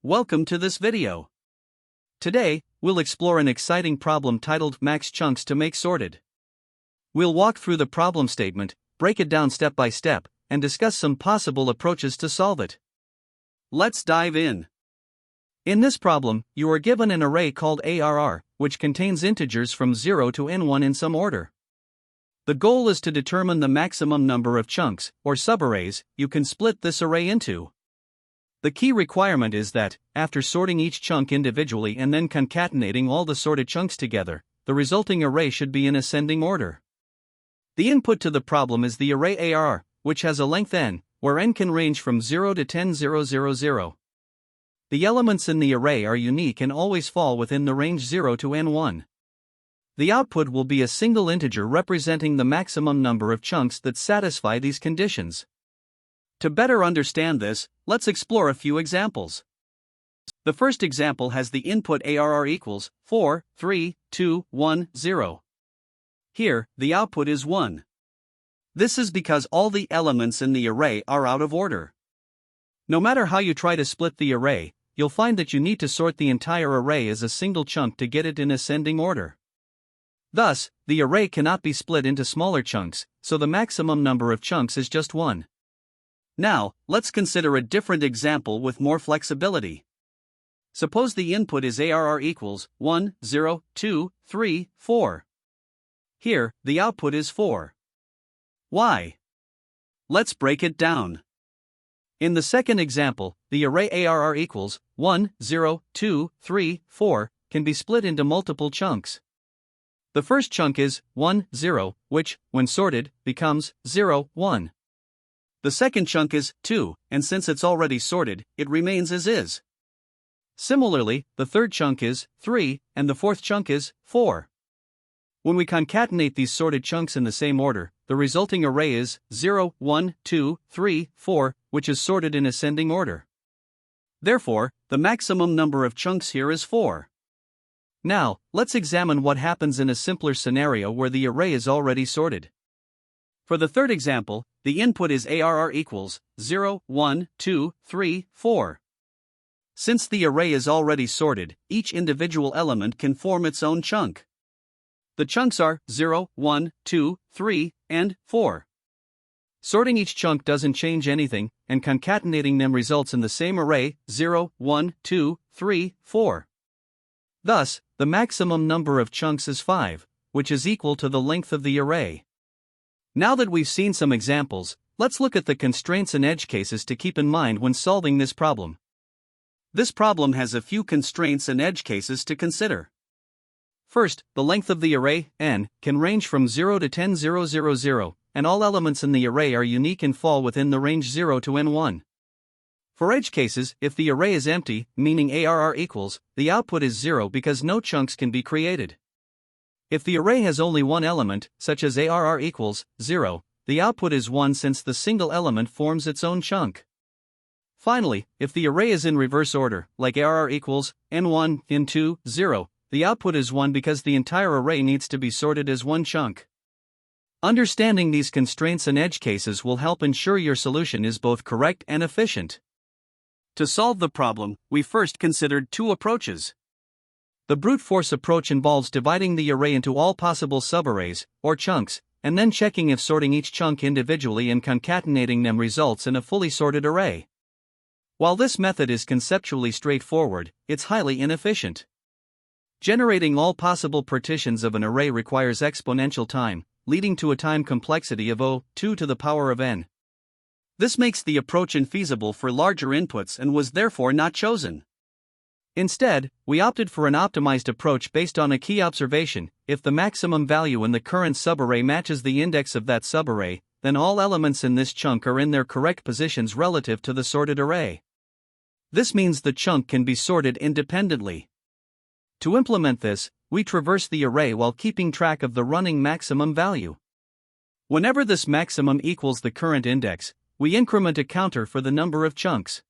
Welcome to this video. Today, we'll explore an exciting problem titled Max Chunks to Make Sorted. We'll walk through the problem statement, break it down step by step, and discuss some possible approaches to solve it. Let's dive in. In this problem, you are given an array called ARR, which contains integers from 0 to n1 in some order. The goal is to determine the maximum number of chunks, or subarrays, you can split this array into. The key requirement is that, after sorting each chunk individually and then concatenating all the sorted chunks together, the resulting array should be in ascending order. The input to the problem is the array ARR, which has a length n, where n can range from 0 to 10,000. The elements in the array are unique and always fall within the range 0 to n1. The output will be a single integer representing the maximum number of chunks that satisfy these conditions. To better understand this, let's explore a few examples. The first example has the input ARR equals 4, 3, 2, 1, 0. Here, the output is 1. This is because all the elements in the array are out of order. No matter how you try to split the array, you'll find that you need to sort the entire array as a single chunk to get it in ascending order. Thus, the array cannot be split into smaller chunks, so the maximum number of chunks is just 1. Now, let's consider a different example with more flexibility. Suppose the input is ARR equals 1, 0, 2, 3, 4. Here, the output is 4. Why? Let's break it down. In the second example, the array ARR equals 1, 0, 2, 3, 4 can be split into multiple chunks. The first chunk is 1, 0, which, when sorted, becomes 0, 1. The second chunk is 2, and since it's already sorted, it remains as is. Similarly, the third chunk is 3, and the fourth chunk is 4. When we concatenate these sorted chunks in the same order, the resulting array is 0, 1, 2, 3, 4, which is sorted in ascending order. Therefore, the maximum number of chunks here is 4. Now, let's examine what happens in a simpler scenario where the array is already sorted. For the third example, the input is ARR equals 0, 1, 2, 3, 4. Since the array is already sorted, each individual element can form its own chunk. The chunks are 0, 1, 2, 3, and 4. Sorting each chunk doesn't change anything, and concatenating them results in the same array 0, 1, 2, 3, 4. Thus, the maximum number of chunks is 5, which is equal to the length of the array. Now that we've seen some examples, let's look at the constraints and edge cases to keep in mind when solving this problem. This problem has a few constraints and edge cases to consider. First, the length of the array, n, can range from 0 to 10,000, and all elements in the array are unique and fall within the range 0 to n1. For edge cases, if the array is empty, meaning ARR equals, the output is 0 because no chunks can be created. If the array has only one element, such as ARR equals 0, the output is 1 since the single element forms its own chunk. Finally, if the array is in reverse order, like ARR equals n1, n2, 0, the output is 1 because the entire array needs to be sorted as one chunk. Understanding these constraints and edge cases will help ensure your solution is both correct and efficient. To solve the problem, we first considered two approaches. The brute force approach involves dividing the array into all possible subarrays, or chunks, and then checking if sorting each chunk individually and concatenating them results in a fully sorted array. While this method is conceptually straightforward, it's highly inefficient. Generating all possible partitions of an array requires exponential time, leading to a time complexity of O(2 to the power of n). This makes the approach infeasible for larger inputs and was therefore not chosen. Instead, we opted for an optimized approach based on a key observation: if the maximum value in the current subarray matches the index of that subarray, then all elements in this chunk are in their correct positions relative to the sorted array. This means the chunk can be sorted independently. To implement this, we traverse the array while keeping track of the running maximum value. Whenever this maximum equals the current index, we increment a counter for the number of chunks.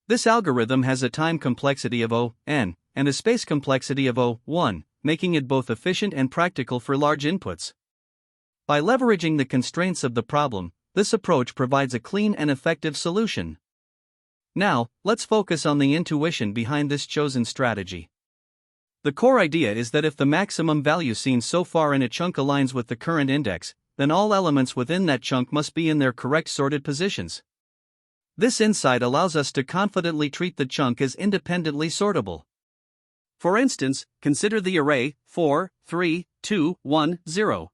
This algorithm has a time complexity of O(n) and a space complexity of O(1), making it both efficient and practical for large inputs. By leveraging the constraints of the problem, this approach provides a clean and effective solution. Now, let's focus on the intuition behind this chosen strategy. The core idea is that if the maximum value seen so far in a chunk aligns with the current index, then all elements within that chunk must be in their correct sorted positions. This insight allows us to confidently treat the chunk as independently sortable. For instance, consider the array 4, 3, 2, 1, 0.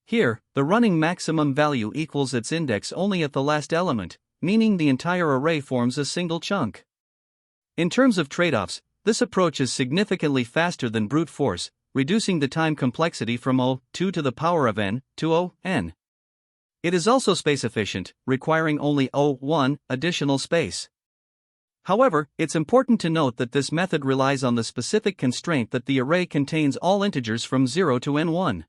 Here, the running maximum value equals its index only at the last element, meaning the entire array forms a single chunk. In terms of trade-offs, this approach is significantly faster than brute force, reducing the time complexity from O2 to the power of n to O(n). It is also space efficient, requiring only O1 additional space. However, it's important to note that this method relies on the specific constraint that the array contains all integers from 0 to n1.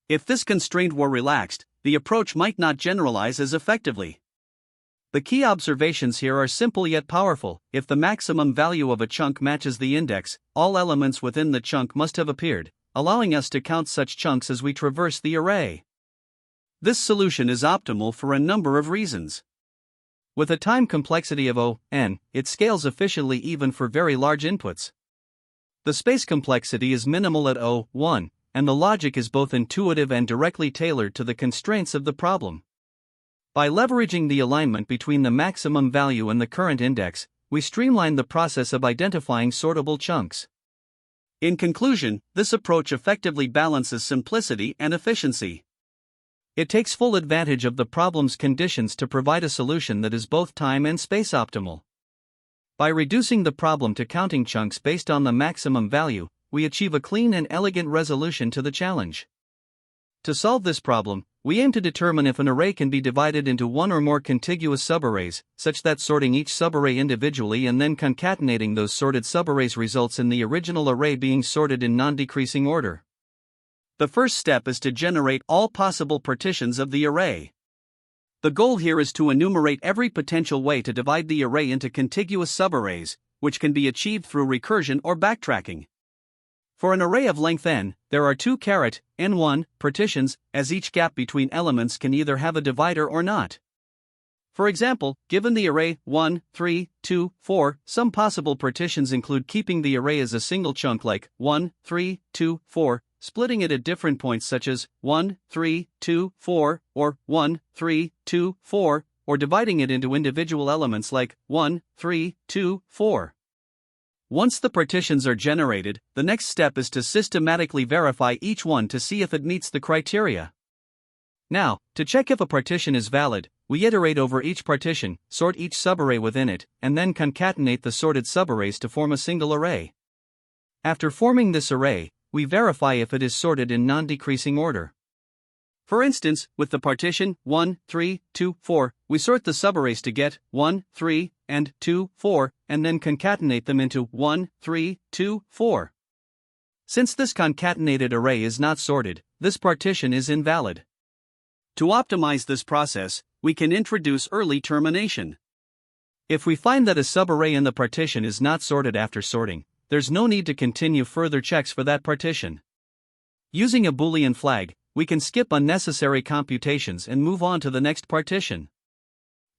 If this constraint were relaxed, the approach might not generalize as effectively. The key observations here are simple yet powerful. If the maximum value of a chunk matches the index, all elements within the chunk must have appeared, allowing us to count such chunks as we traverse the array. This solution is optimal for a number of reasons. With a time complexity of O(n), it scales efficiently even for very large inputs. The space complexity is minimal at O(1), and the logic is both intuitive and directly tailored to the constraints of the problem. By leveraging the alignment between the maximum value and the current index, we streamline the process of identifying sortable chunks. In conclusion, this approach effectively balances simplicity and efficiency. It takes full advantage of the problem's conditions to provide a solution that is both time and space optimal. By reducing the problem to counting chunks based on the maximum value, we achieve a clean and elegant resolution to the challenge. To solve this problem, we aim to determine if an array can be divided into one or more contiguous subarrays, such that sorting each subarray individually and then concatenating those sorted subarrays results in the original array being sorted in non-decreasing order. The first step is to generate all possible partitions of the array. The goal here is to enumerate every potential way to divide the array into contiguous subarrays, which can be achieved through recursion or backtracking. For an array of length n, there are two n1 partitions, as each gap between elements can either have a divider or not. For example, given the array 1, 3, 2, 4, some possible partitions include keeping the array as a single chunk like 1, 3, 2, 4, splitting it at different points such as 1, 3, 2, 4, or 1, 3, 2, 4, or dividing it into individual elements like 1, 3, 2, 4. Once the partitions are generated, the next step is to systematically verify each one to see if it meets the criteria. Now, to check if a partition is valid, we iterate over each partition, sort each subarray within it, and then concatenate the sorted subarrays to form a single array. After forming this array, we verify if it is sorted in non-decreasing order. For instance, with the partition 1, 3, 2, 4, we sort the subarrays to get 1, 3, and 2, 4, and then concatenate them into 1, 3, 2, 4. Since this concatenated array is not sorted, this partition is invalid. To optimize this process, we can introduce early termination. If we find that a subarray in the partition is not sorted after sorting, there's no need to continue further checks for that partition. Using a Boolean flag, we can skip unnecessary computations and move on to the next partition.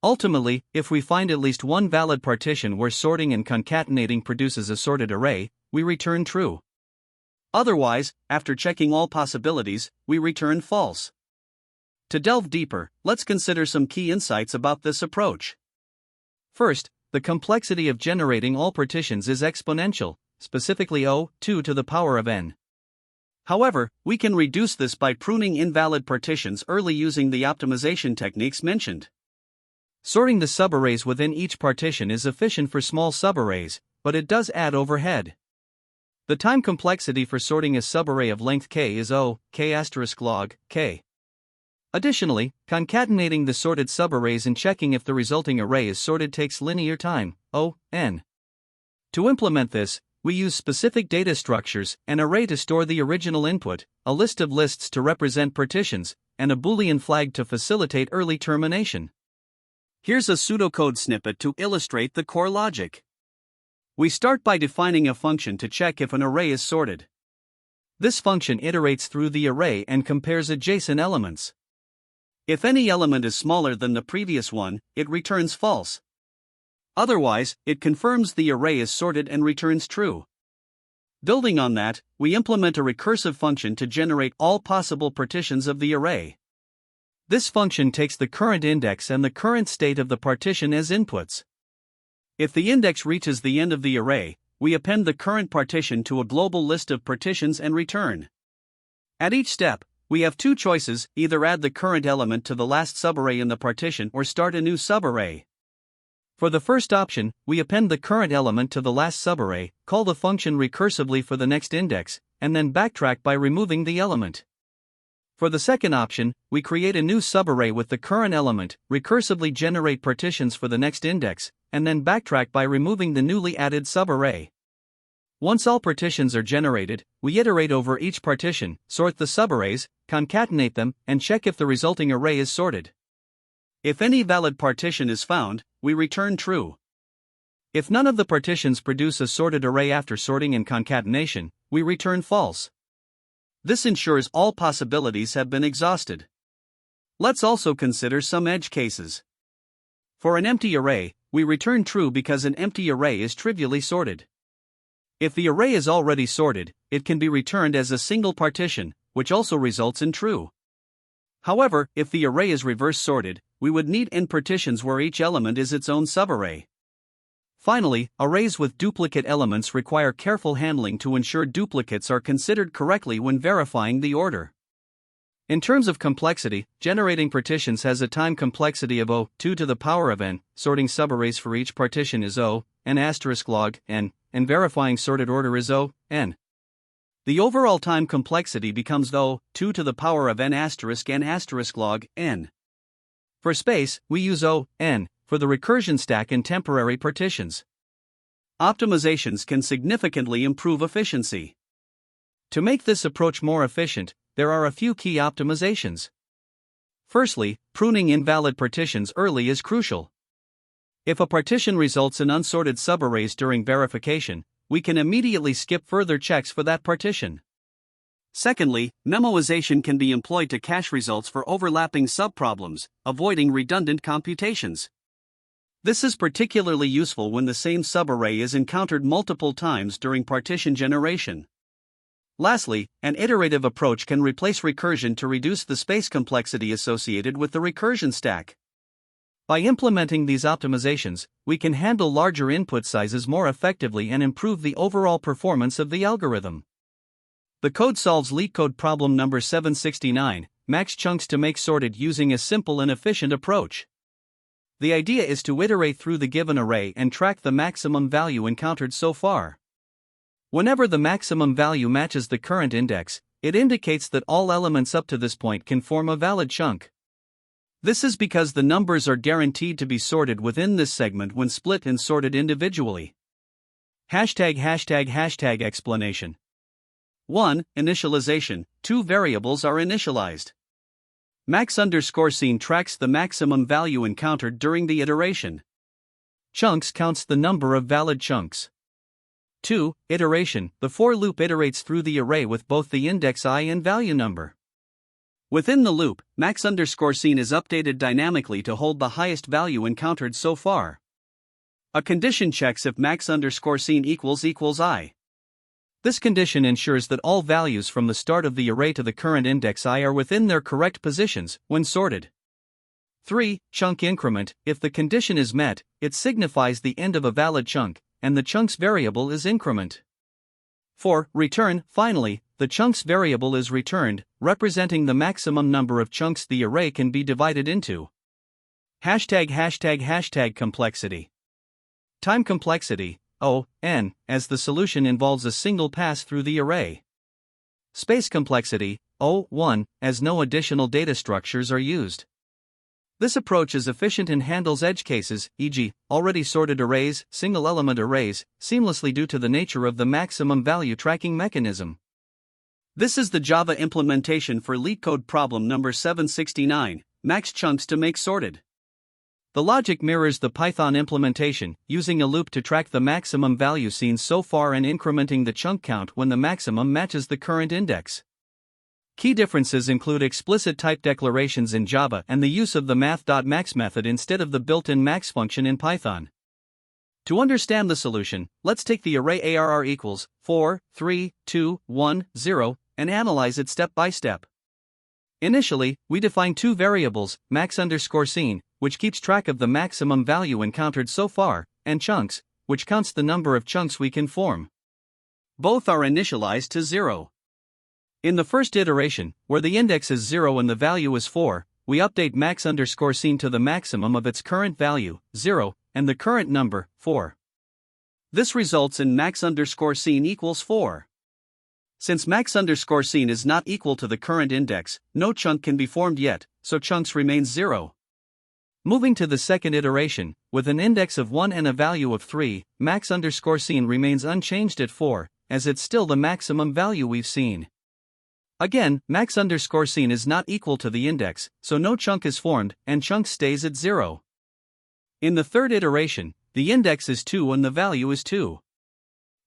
Ultimately, if we find at least one valid partition where sorting and concatenating produces a sorted array, we return true. Otherwise, after checking all possibilities, we return false. To delve deeper, let's consider some key insights about this approach. First, the complexity of generating all partitions is exponential, specifically O2 to the power of n. However, we can reduce this by pruning invalid partitions early using the optimization techniques mentioned. Sorting the subarrays within each partition is efficient for small subarrays, but it does add overhead. The time complexity for sorting a subarray of length k is k*log k. Additionally, concatenating the sorted subarrays and checking if the resulting array is sorted takes linear time, O(n). To implement this, we use specific data structures, an array to store the original input, a list of lists to represent partitions, and a Boolean flag to facilitate early termination. Here's a pseudocode snippet to illustrate the core logic. We start by defining a function to check if an array is sorted. This function iterates through the array and compares adjacent elements. If any element is smaller than the previous one, it returns false. Otherwise, it confirms the array is sorted and returns true. Building on that, we implement a recursive function to generate all possible partitions of the array. This function takes the current index and the current state of the partition as inputs. If the index reaches the end of the array, we append the current partition to a global list of partitions and return. At each step, we have two choices: either add the current element to the last subarray in the partition or start a new subarray. For the first option, we append the current element to the last subarray, call the function recursively for the next index, and then backtrack by removing the element. For the second option, we create a new subarray with the current element, recursively generate partitions for the next index, and then backtrack by removing the newly added subarray. Once all partitions are generated, we iterate over each partition, sort the subarrays, concatenate them, and check if the resulting array is sorted. If any valid partition is found, we return true. If none of the partitions produce a sorted array after sorting and concatenation, we return false. This ensures all possibilities have been exhausted. Let's also consider some edge cases. For an empty array, we return true because an empty array is trivially sorted. If the array is already sorted, it can be returned as a single partition, which also results in true. However, if the array is reverse sorted, we would need n partitions where each element is its own subarray. Finally, arrays with duplicate elements require careful handling to ensure duplicates are considered correctly when verifying the order. In terms of complexity, generating partitions has a time complexity of O(2 to the power of n), sorting subarrays for each partition is O(n * log n), and verifying sorted order is O(n). The overall time complexity becomes O(2 to the power of n** log n). For space, we use O(n) for the recursion stack and temporary partitions. Optimizations can significantly improve efficiency. To make this approach more efficient, there are a few key optimizations. Firstly, pruning invalid partitions early is crucial. If a partition results in unsorted subarrays during verification, we can immediately skip further checks for that partition. Secondly, memoization can be employed to cache results for overlapping subproblems, avoiding redundant computations. This is particularly useful when the same subarray is encountered multiple times during partition generation. Lastly, an iterative approach can replace recursion to reduce the space complexity associated with the recursion stack. By implementing these optimizations, we can handle larger input sizes more effectively and improve the overall performance of the algorithm. The code solves LeetCode problem number 769, max chunks to make sorted using a simple and efficient approach. The idea is to iterate through the given array and track the maximum value encountered so far. Whenever the maximum value matches the current index, it indicates that all elements up to this point can form a valid chunk. This is because the numbers are guaranteed to be sorted within this segment when split and sorted individually. Explanation. 1. Initialization. Two variables are initialized. Max_scene tracks the maximum value encountered during the iteration. Chunks counts the number of valid chunks. 2. Iteration. The for loop iterates through the array with both the index I and value number. Within the loop, max_scene is updated dynamically to hold the highest value encountered so far. A condition checks if max_scene equals I. This condition ensures that all values from the start of the array to the current index I are within their correct positions when sorted. 3. Chunk increment. If the condition is met, it signifies the end of a valid chunk, and the chunks variable is increment. 4. Return. Finally, the chunks variable is returned, representing the maximum number of chunks the array can be divided into. Complexity. Time complexity, O(n), as the solution involves a single pass through the array. Space complexity, O(1), as no additional data structures are used. This approach is efficient and handles edge cases, e.g., already sorted arrays, single-element arrays, seamlessly due to the nature of the maximum value tracking mechanism. This is the Java implementation for LeetCode problem number 769, max chunks to make sorted. The logic mirrors the Python implementation, using a loop to track the maximum value seen so far and incrementing the chunk count when the maximum matches the current index. Key differences include explicit type declarations in Java and the use of the math.max method instead of the built-in max function in Python. To understand the solution, let's take the array ARR equals 4, 3, 2, 1, 0, and analyze it step by step. Initially, we define two variables, max_scene, which keeps track of the maximum value encountered so far, and chunks, which counts the number of chunks we can form. Both are initialized to 0. In the first iteration, where the index is 0 and the value is 4, we update max_scene to the maximum of its current value, 0, and the current number, 4. This results in max_scene equals 4. Since max_scene is not equal to the current index, no chunk can be formed yet, so chunks remains 0. Moving to the second iteration, with an index of 1 and a value of 3, max_scene remains unchanged at 4, as it's still the maximum value we've seen. Again, max_scene is not equal to the index, so no chunk is formed, and chunk stays at 0. In the third iteration, the index is 2 and the value is 2.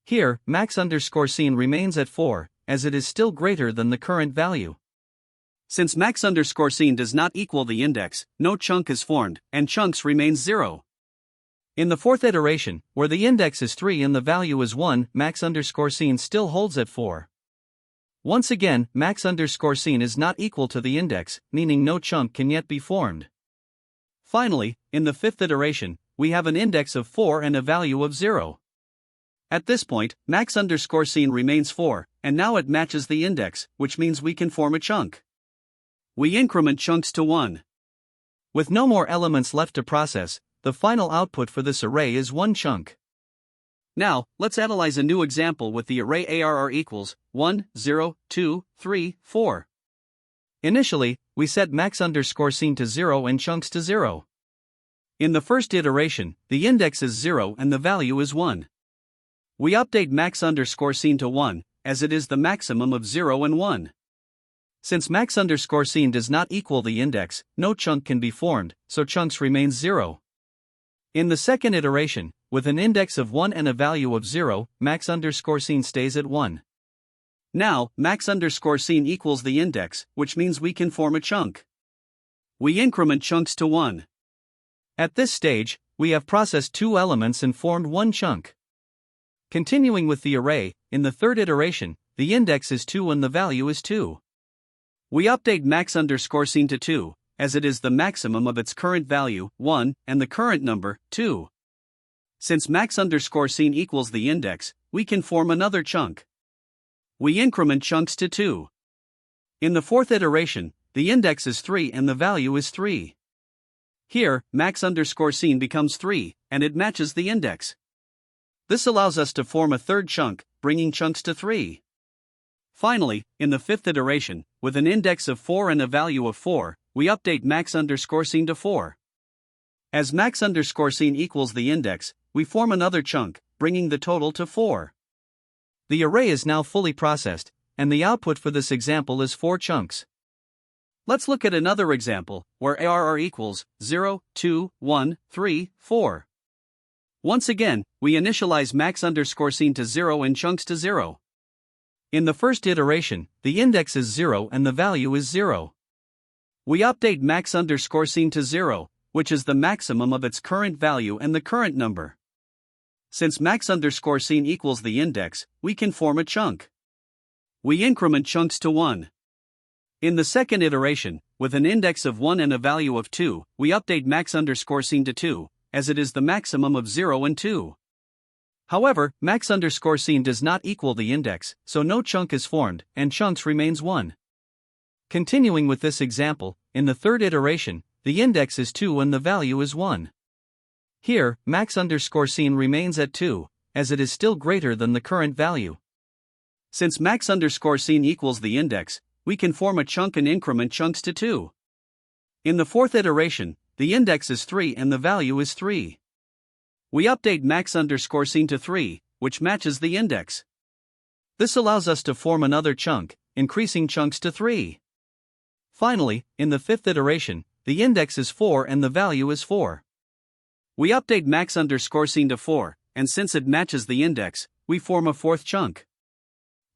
Here, max_scene remains at 4, as it is still greater than the current value. Since max_scene does not equal the index, no chunk is formed, and chunks remains 0. In the fourth iteration, where the index is 3 and the value is 1, max_scene still holds at 4. Once again, max_scene is not equal to the index, meaning no chunk can yet be formed. Finally, in the fifth iteration, we have an index of 4 and a value of 0. At this point, max_scene remains 4, and now it matches the index, which means we can form a chunk. We increment chunks to 1. With no more elements left to process, the final output for this array is 1 chunk. Now, let's analyze a new example with the array ARR equals 1, 0, 2, 3, 4. Initially, we set max_scene to 0 and chunks to 0. In the first iteration, the index is 0 and the value is 1. We update max_scene to 1, as it is the maximum of 0 and 1. Since max_scene does not equal the index, no chunk can be formed, so chunks remains 0. In the second iteration, with an index of 1 and a value of 0, max_scene stays at 1. Now, max_scene equals the index, which means we can form a chunk. We increment chunks to 1. At this stage, we have processed 2 elements and formed 1 chunk. Continuing with the array, in the third iteration, the index is 2 and the value is 2. We update max_scene to 2, as it is the maximum of its current value, 1, and the current number, 2. Since max_scene equals the index, we can form another chunk. We increment chunks to 2. In the fourth iteration, the index is 3 and the value is 3. Here, max_scene becomes 3, and it matches the index. This allows us to form a third chunk, bringing chunks to 3. Finally, in the fifth iteration, with an index of 4 and a value of 4, we update max_scene to 4. As max_scene equals the index, we form another chunk, bringing the total to 4. The array is now fully processed, and the output for this example is 4 chunks. Let's look at another example, where ARR equals 0, 2, 1, 3, 4. Once again, we initialize max_scene to 0 and chunks to 0. In the first iteration, the index is 0 and the value is 0. We update max_scene to 0, which is the maximum of its current value and the current number. Since max_scene equals the index, we can form a chunk. We increment chunks to 1. In the second iteration, with an index of 1 and a value of 2, we update max_scene to 2, as it is the maximum of 0 and 2. However, max_scene does not equal the index, so no chunk is formed, and chunks remains 1. Continuing with this example, in the third iteration, the index is 2 and the value is 1. Here, max_scene remains at 2, as it is still greater than the current value. Since max_scene equals the index, we can form a chunk and increment chunks to 2. In the fourth iteration, the index is 3 and the value is 3. We update max_scene to 3, which matches the index. This allows us to form another chunk, increasing chunks to 3. Finally, in the fifth iteration, the index is 4 and the value is 4. We update max_scene to 4, and since it matches the index, we form a fourth chunk.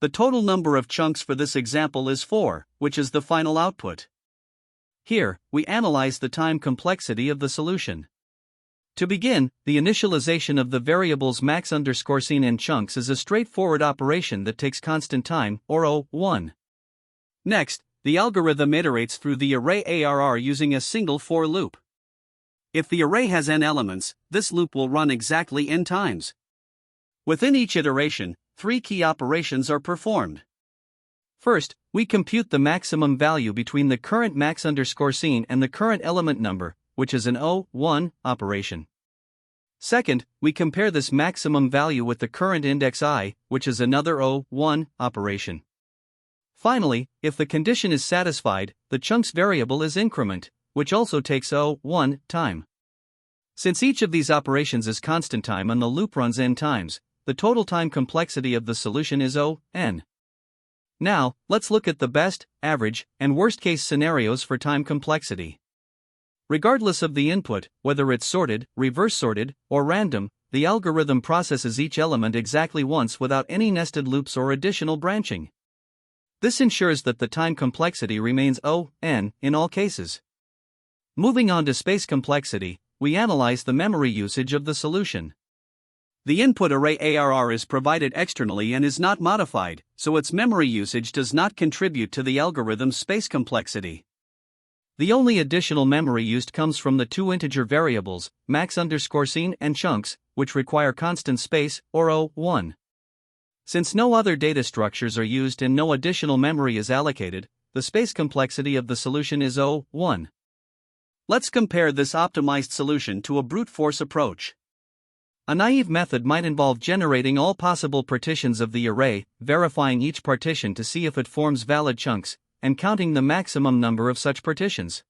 The total number of chunks for this example is 4, which is the final output. Here, we analyze the time complexity of the solution. To begin, the initialization of the variables max_scene and chunks is a straightforward operation that takes constant time, or O1. Next, the algorithm iterates through the array ARR using a single for loop. If the array has n elements, this loop will run exactly n times. Within each iteration, three key operations are performed. First, we compute the maximum value between the current max_scene and the current element number, which is an O1 operation. Second, we compare this maximum value with the current index I, which is another O1 operation. Finally, if the condition is satisfied, the chunks variable is increment, which also takes O1 time. Since each of these operations is constant time and the loop runs n times, the total time complexity of the solution is O(n). Now, let's look at the best, average, and worst-case scenarios for time complexity. Regardless of the input, whether it's sorted, reverse-sorted, or random, the algorithm processes each element exactly once without any nested loops or additional branching. This ensures that the time complexity remains O(n) in all cases. Moving on to space complexity, we analyze the memory usage of the solution. The input array ARR is provided externally and is not modified, so its memory usage does not contribute to the algorithm's space complexity. The only additional memory used comes from the two integer variables, max_scene and chunks, which require constant space, or O1. Since no other data structures are used and no additional memory is allocated, the space complexity of the solution is O1. Let's compare this optimized solution to a brute force approach. A naive method might involve generating all possible partitions of the array, verifying each partition to see if it forms valid chunks, and counting the maximum number of such partitions.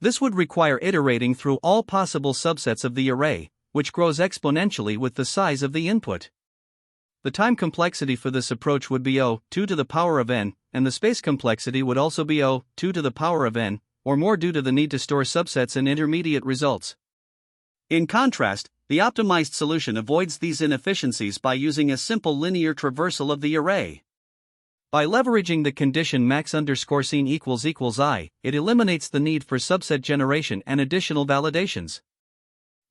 This would require iterating through all possible subsets of the array, which grows exponentially with the size of the input. The time complexity for this approach would be O2 to the power of n, and the space complexity would also be O2 to the power of n, or more due to the need to store subsets and intermediate results. In contrast, the optimized solution avoids these inefficiencies by using a simple linear traversal of the array. By leveraging the condition max_scene == I, it eliminates the need for subset generation and additional validations.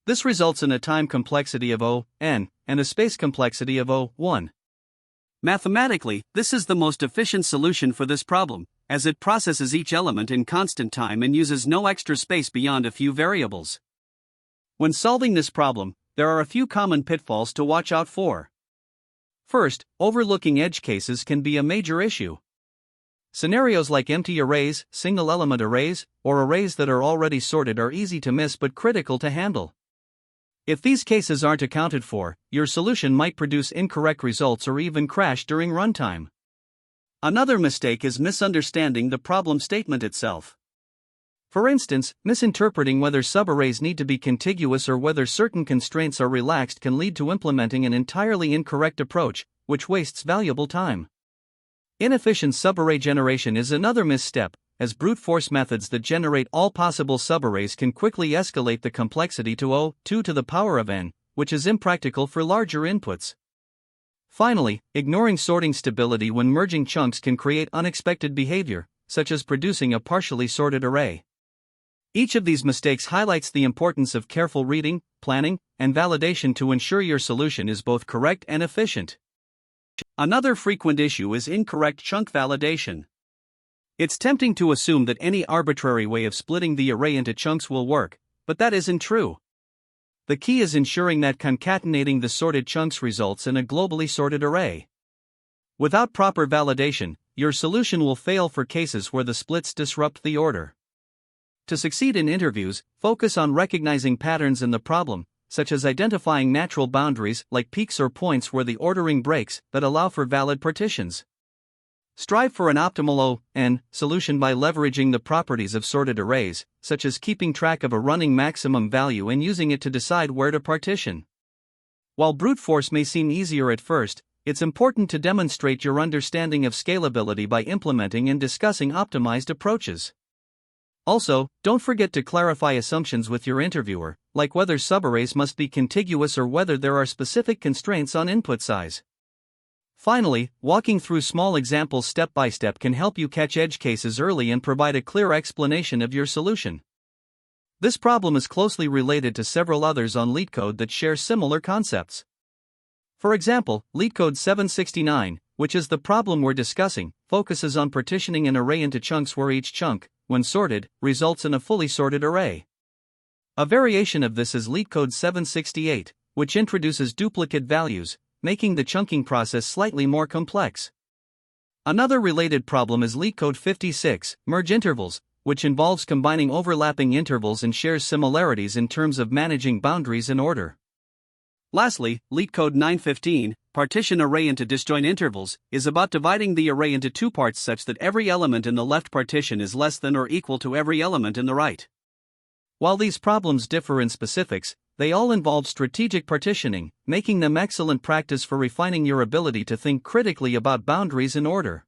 This results in a time complexity of O(n) and a space complexity of O1. Mathematically, this is the most efficient solution for this problem, as it processes each element in constant time and uses no extra space beyond a few variables. When solving this problem, there are a few common pitfalls to watch out for. First, overlooking edge cases can be a major issue. Scenarios like empty arrays, single-element arrays, or arrays that are already sorted are easy to miss but critical to handle. If these cases aren't accounted for, your solution might produce incorrect results or even crash during runtime. Another mistake is misunderstanding the problem statement itself. For instance, misinterpreting whether subarrays need to be contiguous or whether certain constraints are relaxed can lead to implementing an entirely incorrect approach, which wastes valuable time. Inefficient subarray generation is another misstep, as brute force methods that generate all possible subarrays can quickly escalate the complexity to O2 to the power of n, which is impractical for larger inputs. Finally, ignoring sorting stability when merging chunks can create unexpected behavior, such as producing a partially sorted array. Each of these mistakes highlights the importance of careful reading, planning, and validation to ensure your solution is both correct and efficient. Another frequent issue is incorrect chunk validation. It's tempting to assume that any arbitrary way of splitting the array into chunks will work, but that isn't true. The key is ensuring that concatenating the sorted chunks results in a globally sorted array. Without proper validation, your solution will fail for cases where the splits disrupt the order. To succeed in interviews, focus on recognizing patterns in the problem, such as identifying natural boundaries like peaks or points where the ordering breaks that allow for valid partitions. Strive for an optimal O(n) solution by leveraging the properties of sorted arrays, such as keeping track of a running maximum value and using it to decide where to partition. While brute force may seem easier at first, it's important to demonstrate your understanding of scalability by implementing and discussing optimized approaches. Also, don't forget to clarify assumptions with your interviewer, like whether subarrays must be contiguous or whether there are specific constraints on input size. Finally, walking through small examples step by step can help you catch edge cases early and provide a clear explanation of your solution. This problem is closely related to several others on LeetCode that share similar concepts. For example, LeetCode 769, which is the problem we're discussing, focuses on partitioning an array into chunks where each chunk, when sorted, results in a fully sorted array. A variation of this is LeetCode 768, which introduces duplicate values, making the chunking process slightly more complex. Another related problem is LeetCode 56, merge intervals, which involves combining overlapping intervals and shares similarities in terms of managing boundaries and order. Lastly, LeetCode 915, partition array into disjoint intervals, is about dividing the array into two parts such that every element in the left partition is less than or equal to every element in the right. While these problems differ in specifics, they all involve strategic partitioning, making them excellent practice for refining your ability to think critically about boundaries and order.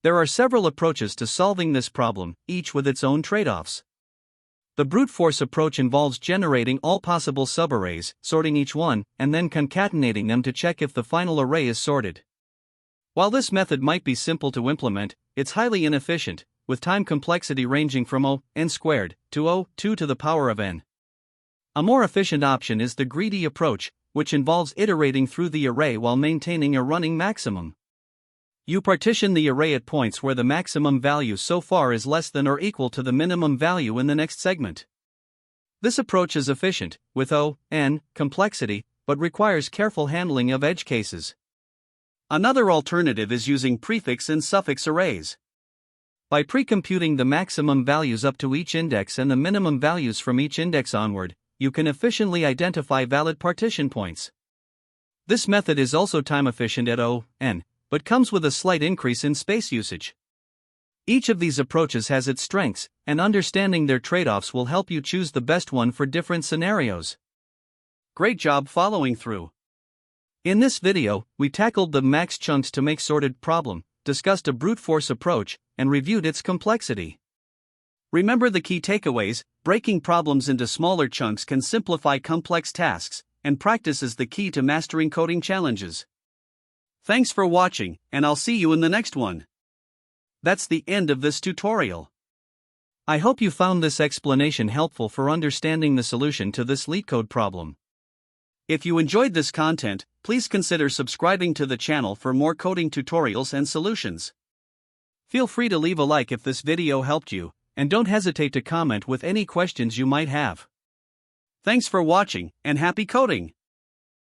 There are several approaches to solving this problem, each with its own trade-offs. The brute force approach involves generating all possible subarrays, sorting each one, and then concatenating them to check if the final array is sorted. While this method might be simple to implement, it's highly inefficient, with time complexity ranging from n squared to 2 to the power of n. A more efficient option is the greedy approach, which involves iterating through the array while maintaining a running maximum. You partition the array at points where the maximum value so far is less than or equal to the minimum value in the next segment. This approach is efficient, with n complexity, but requires careful handling of edge cases. Another alternative is using prefix and suffix arrays. By pre-computing the maximum values up to each index and the minimum values from each index onward, you can efficiently identify valid partition points. This method is also time efficient at n, but comes with a slight increase in space usage. Each of these approaches has its strengths, and understanding their trade-offs will help you choose the best one for different scenarios. Great job following through. In this video, we tackled the max chunks to make sorted problem, discussed a brute force approach, and reviewed its complexity. Remember the key takeaways: breaking problems into smaller chunks can simplify complex tasks, and practice is the key to mastering coding challenges. Thanks for watching, and I'll see you in the next one. That's the end of this tutorial. I hope you found this explanation helpful for understanding the solution to this LeetCode problem. If you enjoyed this content, please consider subscribing to the channel for more coding tutorials and solutions. Feel free to leave a like if this video helped you, and don't hesitate to comment with any questions you might have. Thanks for watching, and happy coding!